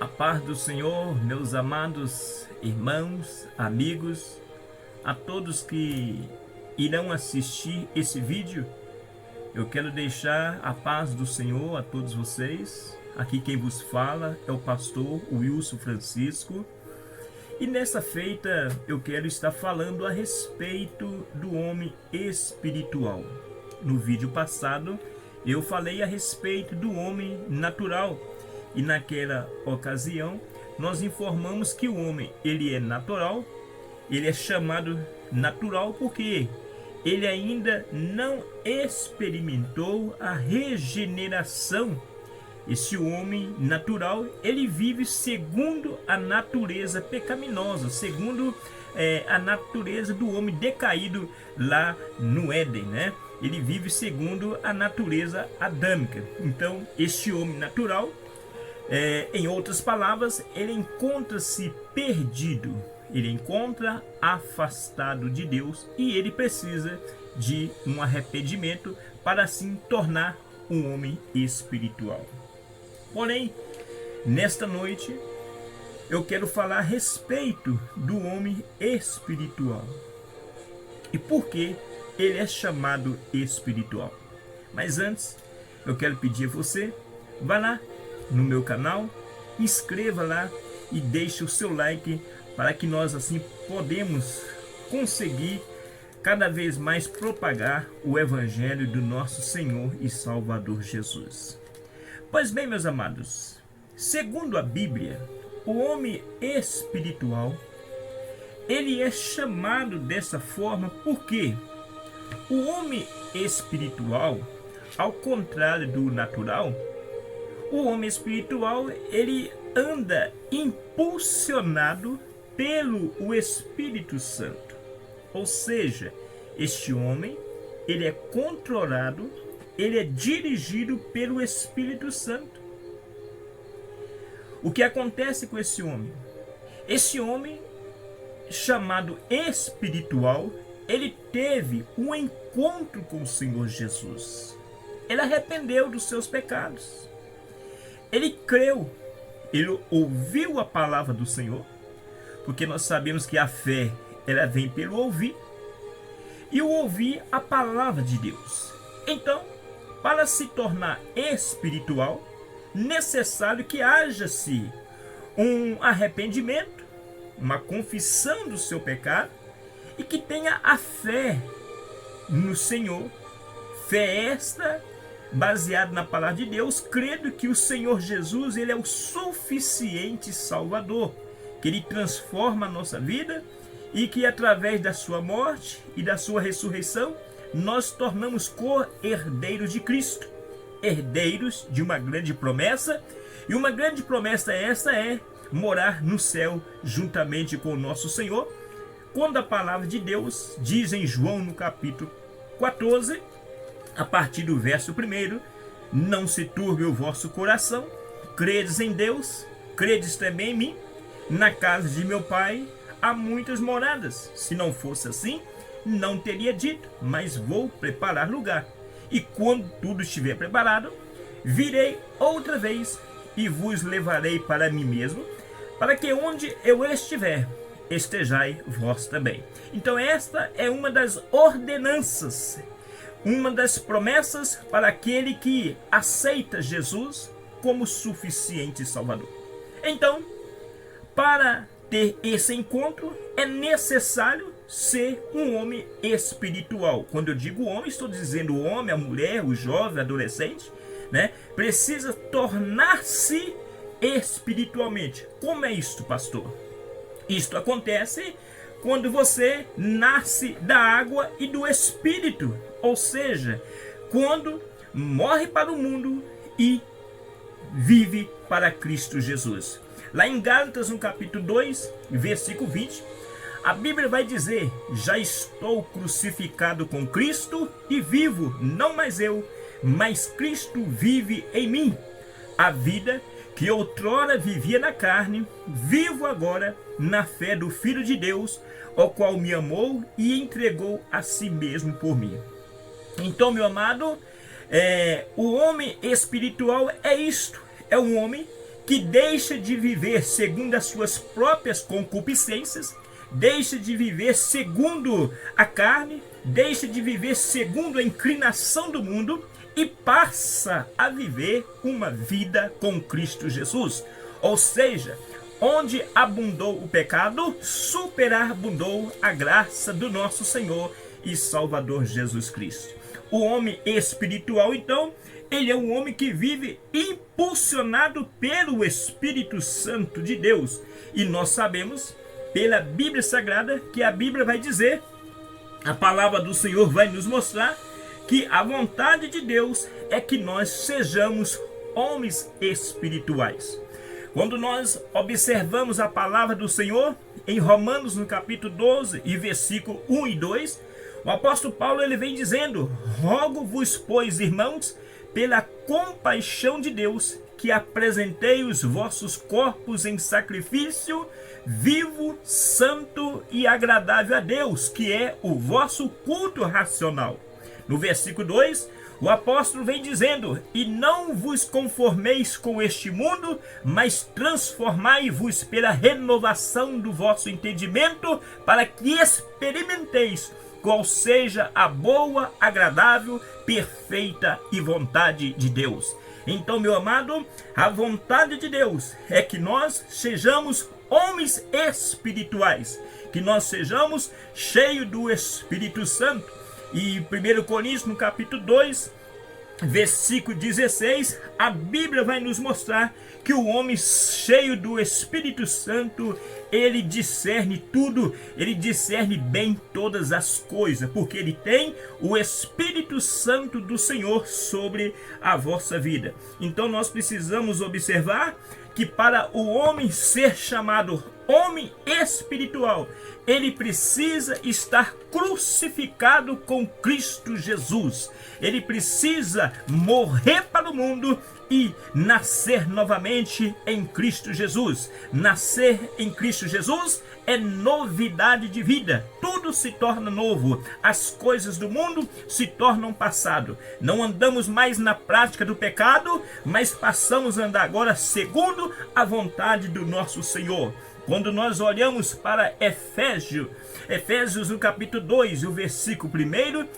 A paz do Senhor, meus amados irmãos, amigos, a todos que irão assistir esse vídeo, eu quero deixar a paz do Senhor a todos vocês. Aqui quem vos fala é o pastor Wilson Francisco. E nessa feita eu quero estar falando a respeito do homem espiritual. No vídeo passado eu falei a respeito do homem natural. E naquela ocasião, nós informamos que o homem, ele é natural, ele é chamado natural porque ele ainda não experimentou a regeneração. Esse homem natural, ele vive segundo a natureza pecaminosa, segundo a natureza do homem decaído lá no Éden, né? Ele vive segundo a natureza adâmica. Então, este homem natural, em outras palavras, ele encontra-se perdido, ele encontra afastado de Deus e ele precisa de um arrependimento para assim tornar um homem espiritual. Porém, nesta noite, eu quero falar a respeito do homem espiritual e por que ele é chamado espiritual. Mas antes, eu quero pedir a você, vá lá no meu canal, inscreva lá e deixe o seu like para que nós assim podemos conseguir cada vez mais propagar o evangelho do nosso Senhor e Salvador Jesus. Pois bem, meus amados, segundo a Bíblia, o homem espiritual, ele é chamado dessa forma porque o homem espiritual, ao contrário do natural, o homem espiritual, ele anda impulsionado pelo Espírito Santo. Ou seja, este homem, ele é controlado, ele é dirigido pelo Espírito Santo. O que acontece com esse homem? Esse homem, chamado espiritual, ele teve um encontro com o Senhor Jesus. Ele arrependeu dos seus pecados. Ele creu, ele ouviu a palavra do Senhor, porque nós sabemos que a fé, ela vem pelo ouvir, e o ouvir a palavra de Deus. Então, para se tornar espiritual, necessário que haja-se um arrependimento, uma confissão do seu pecado, e que tenha a fé no Senhor, fé esta baseado na palavra de Deus, crendo que o Senhor Jesus, ele é o suficiente Salvador, que ele transforma a nossa vida e que através da sua morte e da sua ressurreição, nós tornamos co-herdeiros de Cristo, herdeiros de uma grande promessa, e uma grande promessa essa é morar no céu juntamente com o nosso Senhor, quando a palavra de Deus diz em João no capítulo 14, a partir do verso 1, não se turbe o vosso coração, credes em Deus, credes também em mim, na casa de meu pai há muitas moradas, se não fosse assim, não teria dito, mas vou preparar lugar, e quando tudo estiver preparado, virei outra vez, e vos levarei para mim mesmo, para que onde eu estiver, estejai vós também. Então esta é uma das ordenanças, uma das promessas para aquele que aceita Jesus como suficiente Salvador. Então, para ter esse encontro, é necessário ser um homem espiritual. Quando eu digo homem, estou dizendo o homem, a mulher, o jovem, o adolescente, né? Precisa tornar-se espiritualmente. Como é isto, pastor? Isto acontece quando você nasce da água e do Espírito, ou seja, quando morre para o mundo e vive para Cristo Jesus. Lá em Gálatas, no capítulo 2, versículo 20, a Bíblia vai dizer: já estou crucificado com Cristo e vivo, não mais eu, mas Cristo vive em mim. A vida que outrora vivia na carne, vivo agora na fé do Filho de Deus, o qual me amou e entregou a si mesmo por mim. Então, meu amado, o homem espiritual é isto: é um homem que deixa de viver segundo as suas próprias concupiscências, deixa de viver segundo a carne, deixa de viver segundo a inclinação do mundo e passa a viver uma vida com Cristo Jesus. Ou seja, onde abundou o pecado, superabundou a graça do nosso Senhor e Salvador Jesus Cristo. O homem espiritual, então, ele é um homem que vive impulsionado pelo Espírito Santo de Deus. E nós sabemos, pela Bíblia Sagrada, que a Bíblia vai dizer, a palavra do Senhor vai nos mostrar, que a vontade de Deus é que nós sejamos homens espirituais. Quando nós observamos a palavra do Senhor, em Romanos, no capítulo 12, e versículo 1 e 2, o apóstolo Paulo ele vem dizendo: rogo-vos, pois, irmãos, pela compaixão de Deus, que apresentei os vossos corpos em sacrifício vivo, santo e agradável a Deus, que é o vosso culto racional. No versículo 2, o apóstolo vem dizendo: e não vos conformeis com este mundo, mas transformai-vos pela renovação do vosso entendimento, para que experimenteis qual seja a boa, agradável, perfeita e vontade de Deus. Então, meu amado, a vontade de Deus é que nós sejamos homens espirituais, que nós sejamos cheios do Espírito Santo. E 1 Coríntios, no capítulo 2, versículo 16, a Bíblia vai nos mostrar que o homem cheio do Espírito Santo, ele discerne tudo, ele discerne bem todas as coisas, porque ele tem o Espírito Santo do Senhor sobre a vossa vida. Então nós precisamos observar que para o homem ser chamado homem espiritual, ele precisa estar crucificado com Cristo Jesus. Ele precisa morrer para o mundo e nascer novamente em Cristo Jesus. Nascer em Cristo Jesus é novidade de vida. Tudo se torna novo. As coisas do mundo se tornam passado. Não andamos mais na prática do pecado, mas passamos a andar agora segundo a vontade do nosso Senhor. Quando nós olhamos para Efésios no capítulo 2, o versículo 1,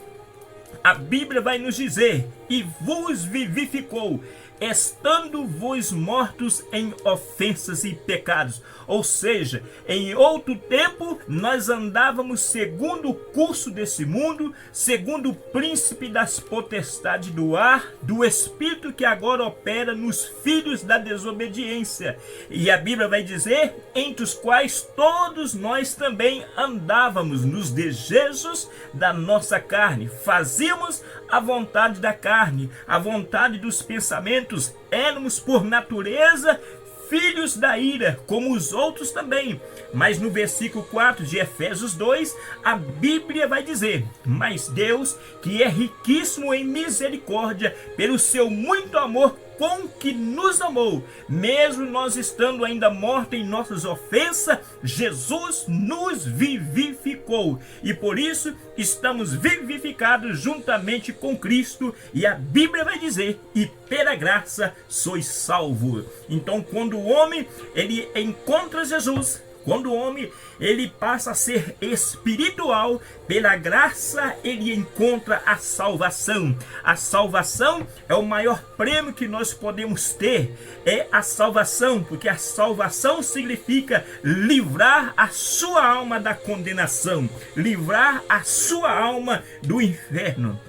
a Bíblia vai nos dizer: e vos vivificou, estando vos mortos em ofensas e pecados. Ou seja, em outro tempo nós andávamos segundo o curso desse mundo, segundo o príncipe das potestades do ar, do espírito que agora opera nos filhos da desobediência. E a Bíblia vai dizer: entre os quais todos nós também andávamos nos desejos da nossa carne, fazíamos a vontade da carne, a vontade dos pensamentos, éramos por natureza filhos da ira, como os outros também. Mas no versículo 4 de Efésios 2, a Bíblia vai dizer: mas Deus, que é riquíssimo em misericórdia, pelo seu muito amor com que nos amou, mesmo nós estando ainda mortos em nossas ofensas, Jesus nos vivificou, e por isso estamos vivificados juntamente com Cristo. E a Bíblia vai dizer: e pela graça sois salvos. Então, quando o homem ele encontra Jesus, quando o homem ele passa a ser espiritual, pela graça ele encontra a salvação. A salvação é o maior prêmio que nós podemos ter, é a salvação, porque a salvação significa livrar a sua alma da condenação, livrar a sua alma do inferno.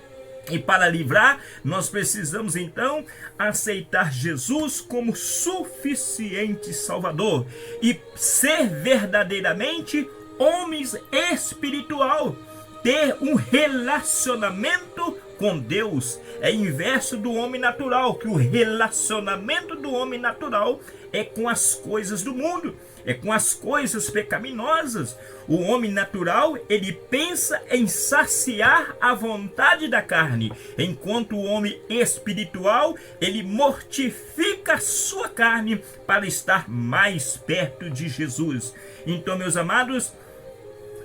E para livrar, nós precisamos então aceitar Jesus como suficiente Salvador e ser verdadeiramente homens espiritual, ter um relacionamento com Deus. É inverso do homem natural, que o relacionamento do homem natural é com as coisas do mundo. é com as coisas pecaminosas. O homem natural, ele pensa em saciar a vontade da carne, enquanto o homem espiritual, ele mortifica a sua carne para estar mais perto de Jesus. Então, meus amados,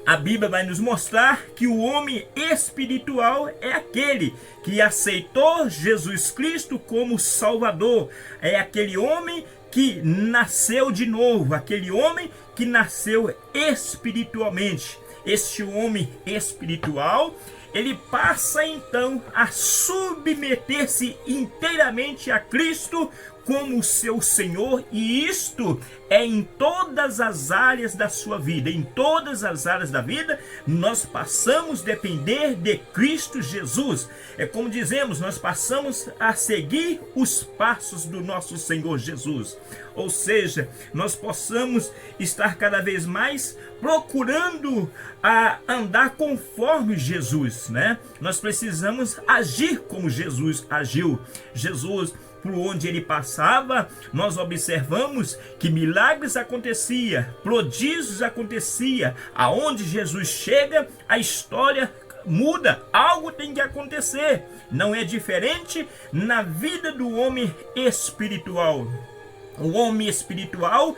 a Bíblia vai nos mostrar que o homem espiritual é aquele que aceitou Jesus Cristo como Salvador. É aquele homem que nasceu de novo, aquele homem que nasceu espiritualmente. Este homem espiritual, ele passa então a submeter-se inteiramente a Cristo como seu Senhor, e isto é em todas as áreas da sua vida. Em todas as áreas da vida, nós passamos a depender de Cristo Jesus. É como dizemos, nós passamos a seguir os passos do nosso Senhor Jesus. Ou seja, nós possamos estar cada vez mais procurando a andar conforme Jesus, né? Nós precisamos agir como Jesus agiu. Jesus, por onde ele passava, nós observamos que milagres aconteciam, prodígios aconteciam. Aonde Jesus chega, a história muda, algo tem que acontecer. Não é diferente na vida do homem espiritual. O homem espiritual,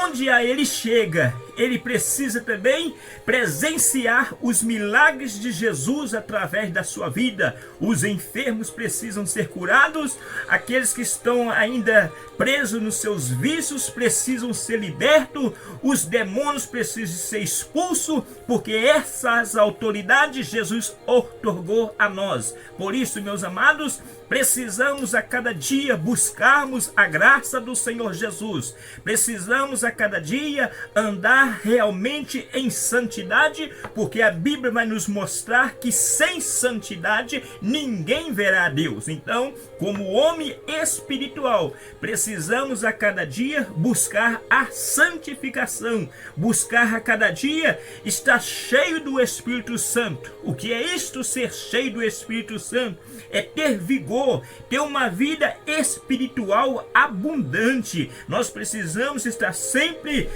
onde a ele chega, ele precisa também presenciar os milagres de Jesus através da sua vida. Os enfermos precisam ser curados, aqueles que estão ainda presos nos seus vícios precisam ser libertos, os demônios precisam ser expulsos, porque essas autoridades Jesus outorgou a nós. Por isso, meus amados, precisamos a cada dia buscarmos a graça do Senhor Jesus. Precisamos a cada dia andar realmente em santidade, porque a Bíblia vai nos mostrar que sem santidade ninguém verá a Deus. Então, como homem espiritual, precisamos a cada dia buscar a santificação, buscar a cada dia estar cheio do Espírito Santo. O que é isto, ser cheio do Espírito Santo? É ter vigor, ter uma vida espiritual abundante. Nós precisamos estar sempre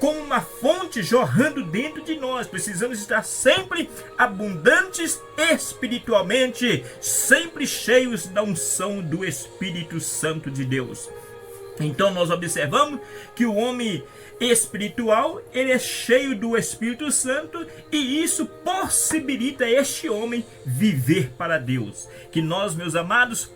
com uma fonte jorrando dentro de nós. Precisamos estar sempre abundantes espiritualmente, sempre cheios da unção do Espírito Santo de Deus. Então nós observamos que o homem espiritual, ele é cheio do Espírito Santo, e isso possibilita este homem viver para Deus. Que nós, meus amados,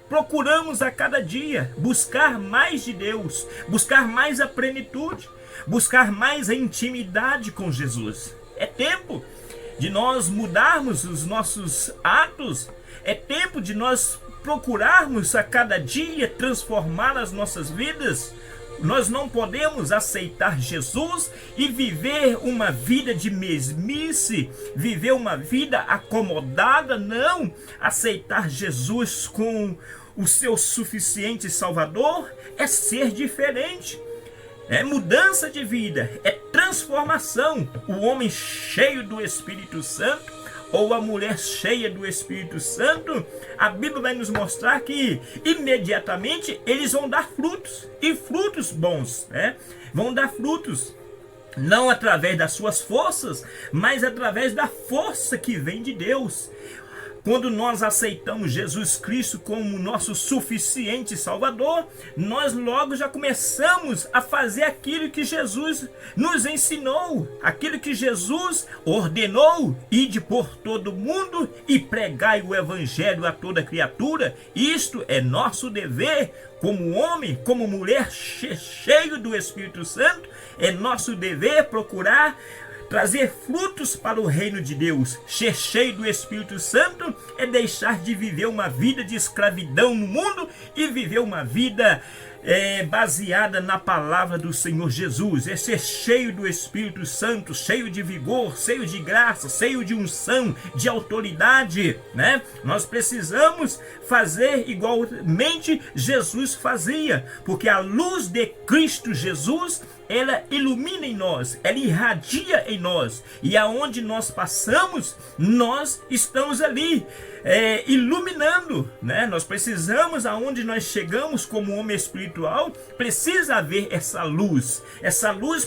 procuramos a cada dia buscar mais de Deus, buscar mais a plenitude, buscar mais a intimidade com Jesus. É tempo de nós mudarmos os nossos atos, é tempo de nós procurarmos a cada dia transformar as nossas vidas. Nós não podemos aceitar Jesus e viver uma vida de mesmice, viver uma vida acomodada. Não, aceitar Jesus com o seu suficiente Salvador é ser diferente. É mudança de vida, é transformação. O homem cheio do Espírito Santo ou a mulher cheia do Espírito Santo, a Bíblia vai nos mostrar que imediatamente eles vão dar frutos, e frutos bons, né? Vão dar frutos, não através das suas forças, mas através da força que vem de Deus. Quando nós aceitamos Jesus Cristo como nosso suficiente Salvador, nós logo já começamos a fazer aquilo que Jesus nos ensinou, aquilo que Jesus ordenou: ide por todo mundo e pregai o Evangelho a toda criatura. Isto é nosso dever como homem, como mulher cheio do Espírito Santo. É nosso dever procurar trazer frutos para o reino de Deus. Ser cheio do Espírito Santo é deixar de viver uma vida de escravidão no mundo e viver uma vida baseada na palavra do Senhor Jesus. É ser cheio do Espírito Santo, cheio de vigor, cheio de graça, cheio de unção, de autoridade, né? Nós precisamos fazer igualmente Jesus fazia, porque a luz de Cristo Jesus ela ilumina em nós, ela irradia em nós, e aonde nós passamos, nós estamos ali iluminando, né? Nós precisamos, aonde nós chegamos como homem espiritual, precisa haver essa luz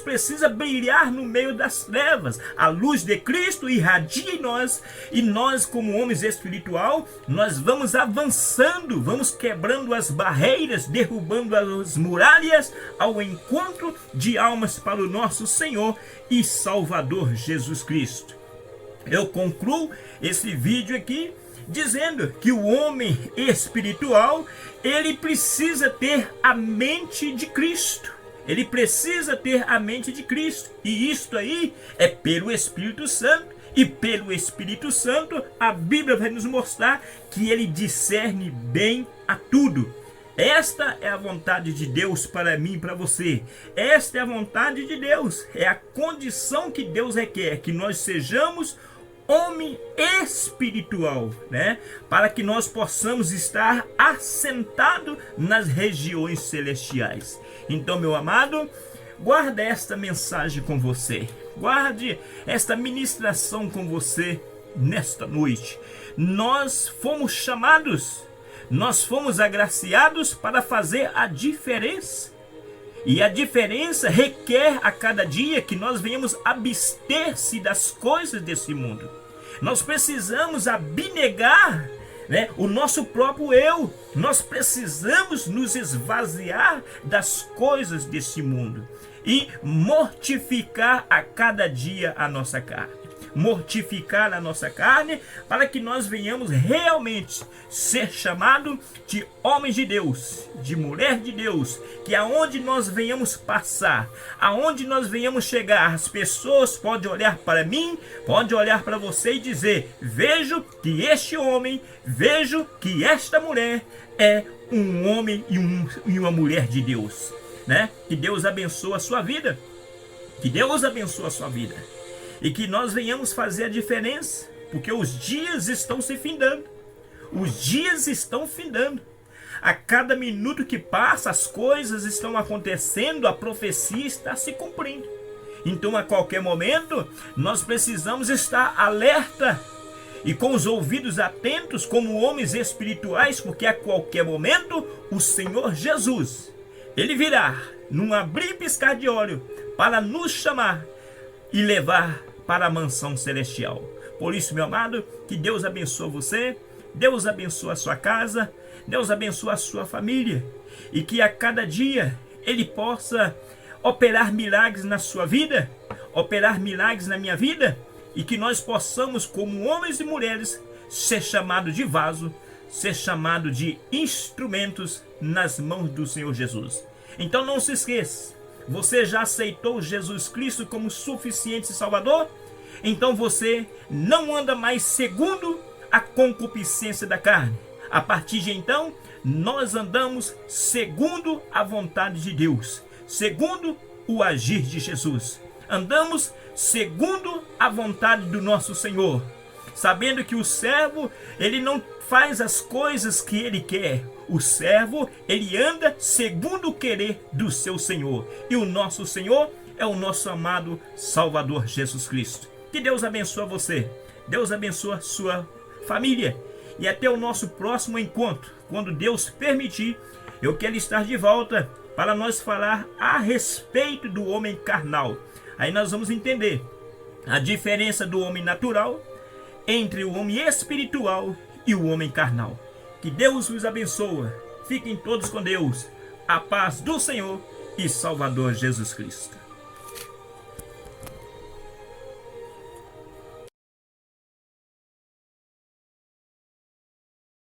precisa brilhar no meio das trevas, a luz de Cristo irradia em nós, e nós como homens espiritual, nós vamos avançando, vamos quebrando as barreiras, derrubando as muralhas, ao encontro de almas para o nosso Senhor e Salvador Jesus Cristo. Eu concluo esse vídeo aqui dizendo que o homem espiritual, ele precisa ter a mente de Cristo. Ele precisa ter a mente de Cristo. E isto aí é pelo Espírito Santo. E pelo Espírito Santo, a Bíblia vai nos mostrar que ele discerne bem a tudo. Esta é a vontade de Deus para mim e para você. Esta é a vontade de Deus. É a condição que Deus requer, que nós sejamos homem espiritual, né? Para que nós possamos estar assentado nas regiões celestiais. Então, meu amado, guarda esta mensagem com você. Guarde esta ministração com você nesta noite. Nós fomos chamados, nós fomos agraciados para fazer a diferença. E a diferença requer a cada dia que nós venhamos abster-se das coisas desse mundo. Nós precisamos abnegar, né, o nosso próprio eu. Nós precisamos nos esvaziar das coisas desse mundo e mortificar a cada dia a nossa carne. Mortificar a nossa carne para que nós venhamos realmente ser chamados de homens de Deus, de mulher de Deus, que aonde nós venhamos passar, aonde nós venhamos chegar, as pessoas podem olhar para mim, podem olhar para você e dizer: vejo que este homem, vejo que esta mulher é um homem e uma mulher de Deus, né? Que Deus abençoe a sua vida, que Deus abençoe a sua vida. E que nós venhamos fazer a diferença, porque os dias estão se findando. Os dias estão findando. A cada minuto que passa, as coisas estão acontecendo, a profecia está se cumprindo. Então, a qualquer momento, nós precisamos estar alerta e com os ouvidos atentos como homens espirituais, porque a qualquer momento, o Senhor Jesus, ele virá num abrir e piscar de olho para nos chamar e levar para a mansão celestial. Por isso, meu amado, que Deus abençoe você, Deus abençoe a sua casa, Deus abençoe a sua família, e que a cada dia Ele possa operar milagres na sua vida, operar milagres na minha vida, e que nós possamos, como homens e mulheres, ser chamados de vaso, ser chamados de instrumentos nas mãos do Senhor Jesus. Então não se esqueça, você já aceitou Jesus Cristo como suficiente Salvador? Então você não anda mais segundo a concupiscência da carne. A partir de então, nós andamos segundo a vontade de Deus, segundo o agir de Jesus. Andamos segundo a vontade do nosso Senhor, sabendo que o servo, ele não faz as coisas que ele quer. O servo, ele anda segundo o querer do seu Senhor. E o nosso Senhor é o nosso amado Salvador Jesus Cristo. Que Deus abençoe você. Deus abençoe a sua família. E até o nosso próximo encontro. Quando Deus permitir, eu quero estar de volta para nós falar a respeito do homem carnal. Aí nós vamos entender a diferença do homem natural entre o homem espiritual e o homem carnal. Que Deus os abençoe. Fiquem todos com Deus. A paz do Senhor e Salvador Jesus Cristo.